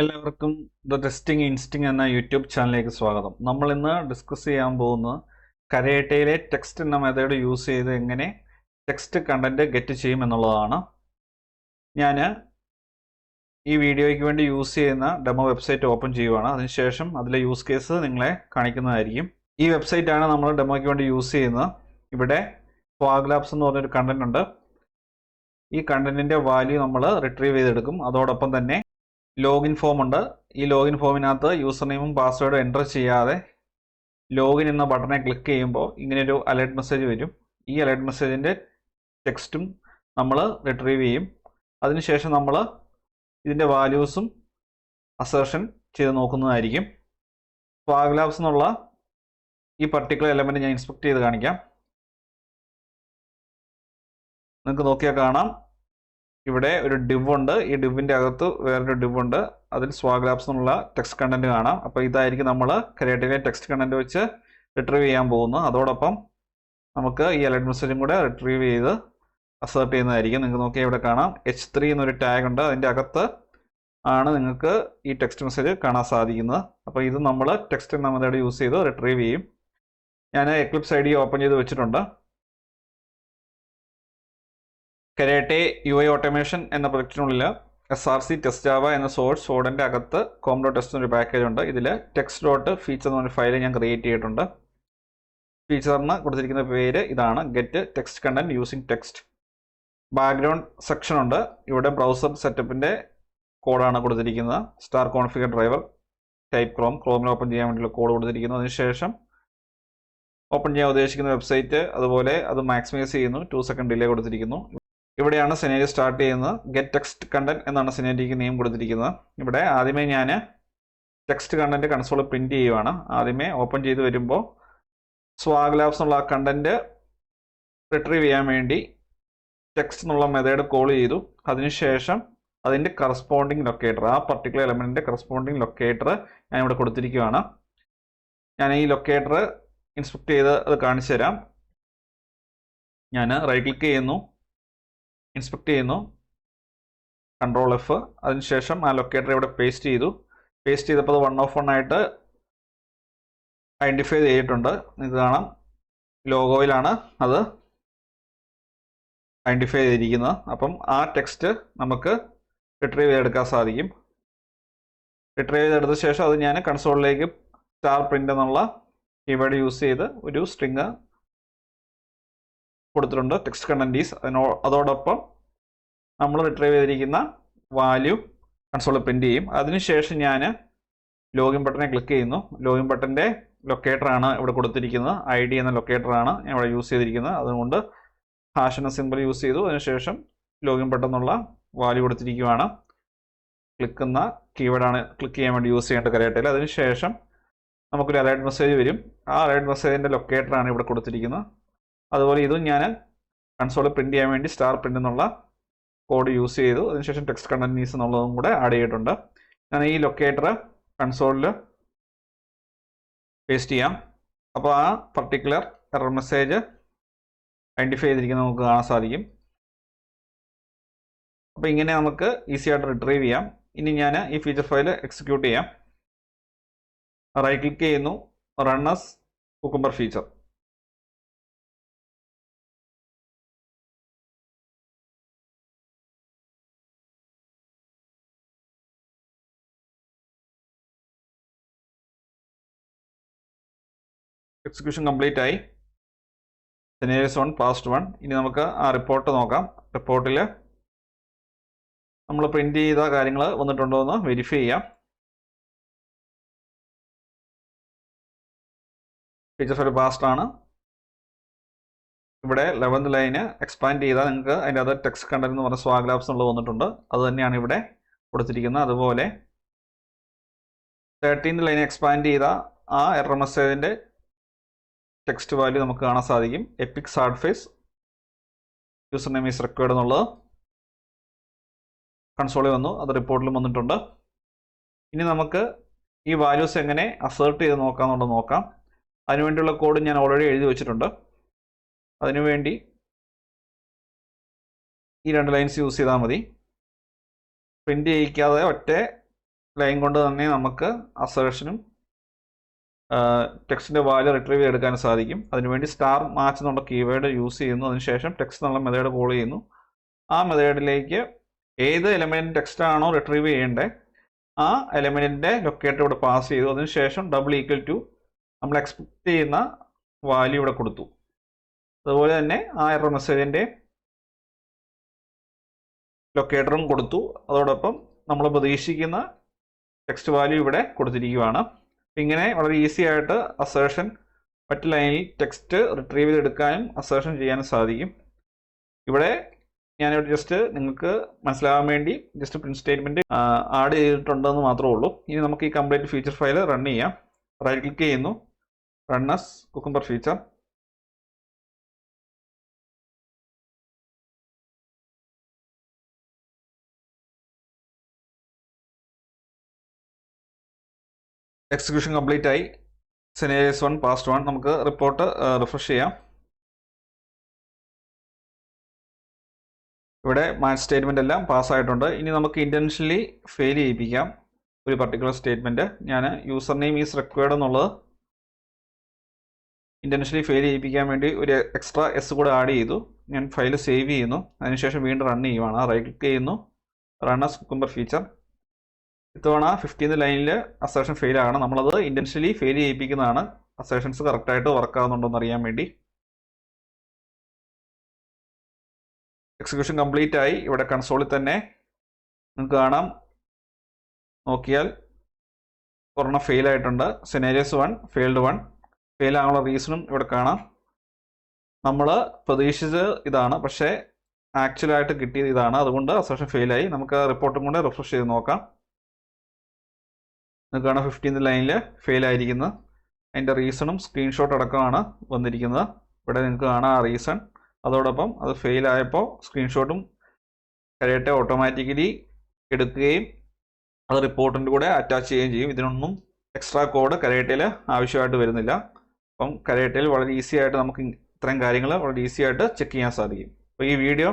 എല്ലാവർക്കും the testing instinct എന്ന YouTube ചാനലിലേക്ക് സ്വാഗതം. നമ്മൾ ഇന്ന് ഡിസ്കസ് ചെയ്യാൻ പോകുന്നത് കരേറ്റയിലെ ടെക്സ്റ്റ് എന്ന മെത്തേഡ് യൂസ് ചെയ്ത് എങ്ങനെ ടെക്സ്റ്റ് കണ്ടന്റ് ഗെറ്റ് ചെയ്യും എന്നുള്ളതാണ്. ഞാൻ ഈ വീഡിയോയ്ക്ക് വേണ്ടി യൂസ് ചെയ്യുന്ന ഡെമോ വെബ്സൈറ്റ് ഓപ്പൺ ചെയ്യുവാണ്. അതിനുശേഷം അതിലെ യൂസ് കേസ് നിങ്ങളെ കാണിക്കുന്നതായിരിക്കും. ഈ വെബ്സൈറ്റാണ് നമ്മൾ ഡെമോയ്ക്ക് വേണ്ടി യൂസ് ചെയ്യുന്നത്. ഇവിടെ സ്വാഗ് ലാബ്സ് എന്ന് പറഞ്ഞൊരു കണ്ടന്റ് ഉണ്ട്. ഈ കണ്ടന്റിന്റെ വാല്യൂ നമ്മൾ റിട്രീവ് ചെയ്തെടുക്കും. അതോടൊപ്പം തന്നെ ലോഗിൻ ഫോം ഉണ്ട്. ഈ ലോഗിൻ ഫോമിനകത്ത് യൂസർ നെയിമും പാസ്വേഡും എൻ്റർ ചെയ്യാതെ ലോഗിൻ എന്ന ബട്ടനെ ക്ലിക്ക് ചെയ്യുമ്പോൾ ഇങ്ങനെയൊരു അലേർട്ട് മെസ്സേജ് വരും. ഈ അലേർട്ട് മെസ്സേജിൻ്റെ ടെക്സ്റ്റും നമ്മൾ റിട്രീവ് ചെയ്യും. അതിനുശേഷം നമ്മൾ ഇതിൻ്റെ വാല്യൂസും അസേർഷൻ ചെയ്ത് നോക്കുന്നതായിരിക്കും. സ്വാഗ് ലാബ്സ് എന്നുള്ള ഈ പർട്ടിക്കുലർ എലമെൻറ്റ് ഞാൻ ഇൻസ്പെക്ട് ചെയ്ത് കാണിക്കാം. നിങ്ങൾക്ക് നോക്കിയാൽ കാണാം, ഇവിടെ ഒരു ഡിവ് ഉണ്ട്. ഈ ഡിവിൻ്റെ അകത്ത് വേറൊരു ഡിവ് ഉണ്ട്. അതിൽ സ്വാഗ് ലാബ്സ് എന്നുള്ള ടെക്സ്റ്റ് കണ്ടന്റ് കാണാം. അപ്പോൾ ഇതായിരിക്കും നമ്മൾ ക്രിയേറ്റീവിലെ ടെക്സ്റ്റ് കണ്ടന്റ് വെച്ച് റിട്രീവ് ചെയ്യാൻ പോകുന്നത്. അതോടൊപ്പം നമുക്ക് ഈ അലർട്ട് മെസ്സേജും കൂടെ റിട്രീവ് ചെയ്ത് അസേർട്ട് ചെയ്യുന്നതായിരിക്കും. നിങ്ങൾക്ക് നോക്കിയാൽ ഇവിടെ കാണാം H3 എന്നൊരു ടാഗ് ഉണ്ട്. അതിൻ്റെ അകത്ത് ആണ് നിങ്ങൾക്ക് ഈ ടെക്സ്റ്റ് മെസ്സേജ് കാണാൻ സാധിക്കുന്നത്. അപ്പോൾ ഇത് നമ്മൾ ടെക്സ്റ്റ് എന്ന മെത്തേഡ് യൂസ് ചെയ്ത് റിട്രീവ് ചെയ്യും. ഞാൻ എക്ലിപ്സ് ID ഓപ്പൺ ചെയ്ത് വെച്ചിട്ടുണ്ട്. കരേറ്റെ UI ഓട്ടോമേഷൻ എന്ന പ്രൊജക്റ്റിനുള്ളിൽ SRC ടെസ്റ്റ് ജാവ എന്ന സോഴ്സ് ഫോൾഡറിൻ്റെ അകത്ത് com.txt എന്നൊരു പാക്കേജ് ഉണ്ട്. ഇതിൽ text.feature എന്നൊരു ഫയൽ ഞാൻ ക്രിയേറ്റ് ചെയ്തിട്ടുണ്ട്. ഫീച്ചറിന് കൊടുത്തിരിക്കുന്ന പേര് ഇതാണ്, get text content using text. Background section ഉണ്ട്. ഇവിടെ ബ്രൗസർ സെറ്റപ്പിൻ്റെ കോഡാണ് കൊടുത്തിരിക്കുന്നത്. സ്റ്റാർ കോൺഫിഗർ ഡ്രൈവർ ടൈപ്പ് ക്രോമിൽ ഓപ്പൺ ചെയ്യാൻ വേണ്ടിയുള്ള കോഡ് കൊടുത്തിരിക്കുന്നു. അതിനുശേഷം ഓപ്പൺ ചെയ്യാൻ ഉദ്ദേശിക്കുന്ന വെബ്സൈറ്റ്, അതുപോലെ അത് മാക്സിമൈസ് ചെയ്യുന്നു. 2 സെക്കൻഡ് ഡിലേ കൊടുത്തിരിക്കുന്നു. ഇവിടെയാണ് സിനാരിയോ സ്റ്റാർട്ട് ചെയ്യുന്നത്. ഗെറ്റ് ടെക്സ്റ്റ് കണ്ടന്റ് എന്നാണ് സിനാരിയോക്ക് നെയിം കൊടുത്തിരിക്കുന്നത്. ഇവിടെ ആദ്യമേ ഞാൻ ടെക്സ്റ്റ് കണ്ടന്റ് കൺസോൾ പ്രിന്റ് ചെയ്യുവാണ്. ആദ്യമേ ഓപ്പൺ ചെയ്ത് വരുമ്പോൾ സ്വാഗ് ലാബ്സ് എന്നുള്ള കണ്ടന്റ് റിട്രീവ് ചെയ്യാൻ വേണ്ടി ടെക്സ്റ്റ് എന്നുള്ള മെത്തേഡ് കോൾ ചെയ്തു. അതിനുശേഷം അതിൻ്റെ കറസ്പോണ്ടിങ് ലൊക്കേറ്റർ, ആ പർട്ടിക്കുലർ എലമെന്റിന്റെ കറസ്പോണ്ടിങ് ലൊക്കേറ്റർ ഞാൻ ഇവിടെ കൊടുത്തിരിക്കുകയാണ്. ഞാൻ ഈ ലൊക്കേറ്റർ ഇൻസ്പെക്ട് ചെയ്ത് അത് കാണിച്ചു തരാം. ഞാൻ റൈറ്റ് ക്ലിക്ക് ചെയ്യുന്നു, ഇൻസ്പെക്ട് ചെയ്യുന്നു, Ctrl F. അതിനുശേഷം ആ ലൊക്കേറ്റർ ഇവിടെ പേസ്റ്റ് ചെയ്തു. പേസ്റ്റ് ചെയ്തപ്പോൾ അത് 101 ആയിട്ട് ഐഡൻറ്റിഫൈ ചെയ്തിട്ടുണ്ട്. നിങ്ങൾക്ക് കാണാം, ലോഗോയിലാണ് അത് ഐഡൻറ്റിഫൈ ചെയ്തിരിക്കുന്നത്. അപ്പം ആ ടെക്സ്റ്റ് നമുക്ക് റിട്രീവ് ചെയ്തെടുക്കാൻ സാധിക്കും. റിട്രീവ് ചെയ്തെടുത്ത ശേഷം അത് ഞാൻ കൺസോളിലേക്ക് സ്റ്റാർ പ്രിൻ്റ് എന്നുള്ള കീവേഡ് യൂസ് ചെയ്ത് ഒരു സ്ട്രിങ് കൊടുത്തിട്ടുണ്ട്, ടെക്സ്റ്റ് കണ്ടന്റ് ഈസ്. അതോടൊപ്പം നമ്മൾ റിട്രീവ് ചെയ്തിരിക്കുന്ന വാല്യൂ കൺസോളിൽ പ്രിന്റ് ചെയ്യും. അതിനുശേഷം ഞാൻ ലോഗിൻ ബട്ടനെ ക്ലിക്ക് ചെയ്യുന്നു. ലോഗിൻ ബട്ടൻ്റെ ലൊക്കേറ്ററാണ് ഇവിടെ കൊടുത്തിരിക്കുന്നത്. ID എന്ന ലൊക്കേറ്ററാണ് ഞാൻ ഇവിടെ യൂസ് ചെയ്തിരിക്കുന്നത്. അതുകൊണ്ട് ഹാഷ് എന്ന സിമ്പിൾ യൂസ് ചെയ്തു. അതിനുശേഷം ലോഗിൻ ബട്ടൺ എന്നുള്ള വാല്യൂ കൊടുത്തിരിക്കുകയാണ്. ക്ലിക്ക് എന്ന കീവേഡാണ് ക്ലിക്ക് ചെയ്യാൻ വേണ്ടി യൂസ് ചെയ്യേണ്ട കരേറ്റയിൽ. അതിനുശേഷം നമുക്കൊരു അലേർട്ട് മെസ്സേജ് വരും. ആ അലേർട്ട് മെസ്സേജിൻ്റെ ലൊക്കേറ്ററാണ് ഇവിടെ കൊടുത്തിരിക്കുന്നത്. അതുപോലെ ഇതും ഞാൻ കൺസോളിൽ പ്രിന്റ് ചെയ്യാൻ വേണ്ടി സ്റ്റാർ പ്രിന്റ് എന്നുള്ള കോഡ് യൂസ് ചെയ്തു. അതിനുശേഷം ടെക്സ്റ്റ് കണ്ടന്റീസ് എന്നുള്ളതും കൂടെ ആഡ് ചെയ്തിട്ടുണ്ട്. ഞാൻ ഈ ലൊക്കേറ്റർ കൺസോളിൽ പേസ്റ്റ് ചെയ്യാം. അപ്പോൾ ആ പർട്ടിക്കുലർ എറർ മെസ്സേജ് ഐഡൻറ്റിഫൈ ചെയ്തിരിക്കുന്നത് നമുക്ക് കാണാൻ സാധിക്കും. അപ്പോൾ ഇങ്ങനെ നമുക്ക് ഈസി ആയിട്ട് റിട്രീവ് ചെയ്യാം. ഇനി ഞാൻ ഈ ഫീച്ചർ ഫയൽ എക്സിക്യൂട്ട് ചെയ്യാം. റൈറ്റ് ക്ലിക്ക് ചെയ്യുന്നു, run as cucumber feature. Execution complete ആയി. Scenarios 1 passed 1. ഇനി നമുക്ക് ആ റിപ്പോർട്ട് നോക്കാം. റിപ്പോർട്ടിൽ നമ്മൾ പ്രിന്റ് ചെയ്ത കാര്യങ്ങൾ വന്നിട്ടുണ്ടോ എന്ന് വെരിഫൈ ചെയ്യാം. ഫീച്ചർ ഫയൽ പാസ്റ്റ് ആണ്. ഇവിടെ 11th ലൈന് എക്സ്പാൻഡ് ചെയ്താൽ നിങ്ങൾക്ക് അതിൻ്റെ അത് ടെക്സ്റ്റ് കണ്ടന്റ് എന്ന് പറഞ്ഞ സ്വാഗ് ലാബ്സ് എന്നുള്ളത് വന്നിട്ടുണ്ട്. അത് തന്നെയാണ് ഇവിടെ കൊടുത്തിരിക്കുന്നത്. അതുപോലെ 13th ലൈന് എക്സ്പാൻഡ് ചെയ്ത ആ എറർ മെസ്സേജിൻ്റെ ടെക്സ്റ്റ് വാല്യൂ നമുക്ക് കാണാൻ സാധിക്കും. Epic sad face user name is required എന്നുള്ളത് കൺസോളിൽ വന്നു. അത് റിപ്പോർട്ടിലും വന്നിട്ടുണ്ട്. ഇനി നമുക്ക് ഈ വാല്യൂസ് എങ്ങനെ അസേർട്ട് ചെയ്ത് നോക്കാമെന്നുള്ളത് നോക്കാം. അതിനുവേണ്ടിയുള്ള കോഡ് ഞാൻ ഓൾറെഡി എഴുതി വെച്ചിട്ടുണ്ട്. അതിനുവേണ്ടി ഈ 2 ലൈൻസ് യൂസ് ചെയ്താൽ മതി. പ്രിന്റ് ചെയ്യിക്കാതെ ഒറ്റ ലൈൻ കൊണ്ട് തന്നെ നമുക്ക് അസേർഷനും ടെക്സ്റ്റിൻ്റെ വാല്യൂ റിട്രീവ് ചെയ്തെടുക്കാൻ സാധിക്കും. അതിനുവേണ്ടി സ്റ്റാർ മാച്ച് എന്നുള്ള കീവേഡ് യൂസ് ചെയ്യുന്നു. അതിനുശേഷം ടെക്സ്റ്റ് എന്നുള്ള മെത്തേഡ് കോൾ ചെയ്യുന്നു. ആ മെത്തേഡിലേക്ക് ഏത് എലമെൻറ്റ് ടെക്സ്റ്റ് ആണോ റിട്രീവ് ചെയ്യേണ്ടത് ആ എലമെൻറ്റിൻ്റെ ലൊക്കേറ്റർ ഇവിടെ പാസ് ചെയ്തു. അതിനുശേഷം ഡബിൾ ഈക്വൽ ടു നമ്മൾ എക്സ്പെക്ട് ചെയ്യുന്ന വാല്യൂ ഇവിടെ കൊടുത്തു. അതുപോലെ തന്നെ ആ എറർ മെസ്സേജിൻ്റെ ലൊക്കേറ്ററും കൊടുത്തു. അതോടൊപ്പം നമ്മൾ പ്രതീക്ഷിക്കുന്ന ടെക്സ്റ്റ് വാല്യൂ ഇവിടെ കൊടുത്തിരിക്കുകയാണ്. ഇങ്ങനെ വളരെ ഈസി ആയിട്ട് അസേർഷൻ മറ്റ് ലൈനിൽ ടെക്സ്റ്റ് റിട്രീവ് ചെയ്തെടുക്കാനും അസേർഷൻ ചെയ്യാനും സാധിക്കും. ഇവിടെ ഞാനിവിടെ ജസ്റ്റ് നിങ്ങൾക്ക് മനസ്സിലാകാൻ വേണ്ടി ജസ്റ്റ് പ്രിന്റ് സ്റ്റേറ്റ്മെൻറ്റ് ആഡ് ചെയ്തിട്ടുണ്ടെന്ന് മാത്രമേ ഉള്ളൂ. ഇനി നമുക്ക് ഈ കംപ്ലീറ്റ് ഫീച്ചർ ഫയൽ റൺ ചെയ്യാം. റൈറ്റ് ക്ലിക്ക് ചെയ്യുന്നു, run as cucumber feature. Execution complete ആയി. സെനേരിയസ് 1 പാസ്റ്റ് 1. നമുക്ക് റിപ്പോർട്ട് റിഫ്രഷ് ചെയ്യാം. ഇവിടെ മാച്ച് സ്റ്റേറ്റ്മെൻ്റ് എല്ലാം പാസ്സായിട്ടുണ്ട്. ഇനി നമുക്ക് ഇൻറ്റൻഷനലി ഫെയിൽ ചെയ്യിപ്പിക്കാം ഒരു പർട്ടിക്കുലർ സ്റ്റേറ്റ്മെൻറ്റ്. ഞാൻ യൂസർ നെയിം ഈസ് റിക്വയർഡ് എന്നുള്ളത് ഇൻറ്റൻഷനലി ഫെയിൽ ചെയ്യിപ്പിക്കാൻ വേണ്ടി ഒരു എക്സ്ട്രാ എസ് കൂടെ ആഡ് ചെയ്തു. ഞാൻ ഫയൽ സേവ് ചെയ്യുന്നു. അതിനുശേഷം വീണ്ടും റൺ ചെയ്യുവാണ്. റൈറ്റ് ക്ലിക്ക് ചെയ്യുന്നു, റൺ ആസ് കുക്കുംബർ ഫീച്ചർ. ഇത്തവണ 15th ലൈനിൽ അസേർഷൻ ഫെയിൽ ആകണം. നമ്മളത് ഇൻറ്റൻഷനലി ഫെയിൽ ചെയ്യിപ്പിക്കുന്നതാണ് അസേർഷൻസ് കറക്റ്റായിട്ട് വർക്ക് ആകുന്നുണ്ടോ എന്ന് അറിയാൻ വേണ്ടി. എക്സിക്യൂഷൻ കംപ്ലീറ്റ് ആയി. ഇവിടെ കൺസോളിൽ തന്നെ നിങ്ങൾക്ക് കാണാം, നോക്കിയാൽ ഒരെണ്ണം ഫെയിൽ ആയിട്ടുണ്ട്. സെനേരിയസ് 1 ഫെയിൽഡ് 1. ഫെയിൽ ആകാനുള്ള റീസണും ഇവിടെ കാണാം. നമ്മൾ പ്രതീക്ഷിച്ചത് ഇതാണ്, പക്ഷേ ആക്ച്വലായിട്ട് കിട്ടിയത് ഇതാണ്. അതുകൊണ്ട് അസേർഷൻ ഫെയിലായി. നമുക്ക് റിപ്പോർട്ടും കൂടെ റിഫ്രഷ് ചെയ്ത് നോക്കാം. നിങ്ങൾക്ക് കാണാം 15th ലൈനിൽ ഫെയിൽ ആയിരിക്കുന്നത്. അതിൻ്റെ റീസണും സ്ക്രീൻഷോട്ട് അടക്കമാണ് വന്നിരിക്കുന്നത്. ഇവിടെ നിങ്ങൾക്ക് കാണാം ആ റീസൺ. അതോടൊപ്പം അത് ഫെയിൽ ആയപ്പോൾ സ്ക്രീൻഷോട്ടും കരേറ്റെ ഓട്ടോമാറ്റിക്കലി എടുക്കുകയും അത് റിപ്പോർട്ടിൻ്റെ കൂടെ അറ്റാച്ച് ചെയ്യുകയും ചെയ്യും. ഇതിനൊന്നും എക്സ്ട്രാ കോഡ് കരേറ്റയിൽ ആവശ്യമായിട്ട് വരുന്നില്ല. അപ്പം കരേറ്റയിൽ വളരെ ഈസി ആയിട്ട് നമുക്ക് ഇത്തരം കാര്യങ്ങൾ വളരെ ഈസി ആയിട്ട് ചെക്ക് ചെയ്യാൻ സാധിക്കും. അപ്പോൾ ഈ വീഡിയോ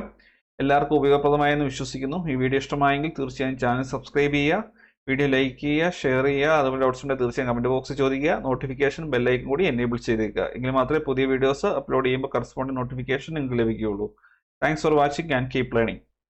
എല്ലാവർക്കും ഉപയോഗപ്രദമായെന്ന് വിശ്വസിക്കുന്നു. ഈ വീഡിയോ ഇഷ്ടമായെങ്കിൽ തീർച്ചയായും ചാനൽ സബ്സ്ക്രൈബ് ചെയ്യുക, വീഡിയോ ലൈക്ക് ചെയ്യുക, ഷെയർ ചെയ്യുക. അതുപോലെ ഡൗട്ട്സ് ഉണ്ടെങ്കിൽ തീർച്ചയായും കമൻറ്റ് ബോക്സിൽ ചോദിക്കുക. നോട്ടിഫിക്കേഷൻ ബെല്ലൈക്കൻ കൂടി എനേബിൾ ചെയ്തേക്കുക. എങ്കിൽ മാത്രമേ പുതിയ വീഡിയോസ് അപ്ലോഡ് ചെയ്യുമ്പോൾ കറസ്പോണ്ടിങ് നോട്ടിഫിക്കേഷൻ നിങ്ങൾക്ക് ലഭിക്കുകയുള്ളൂ. Thanks for watching and keep learning.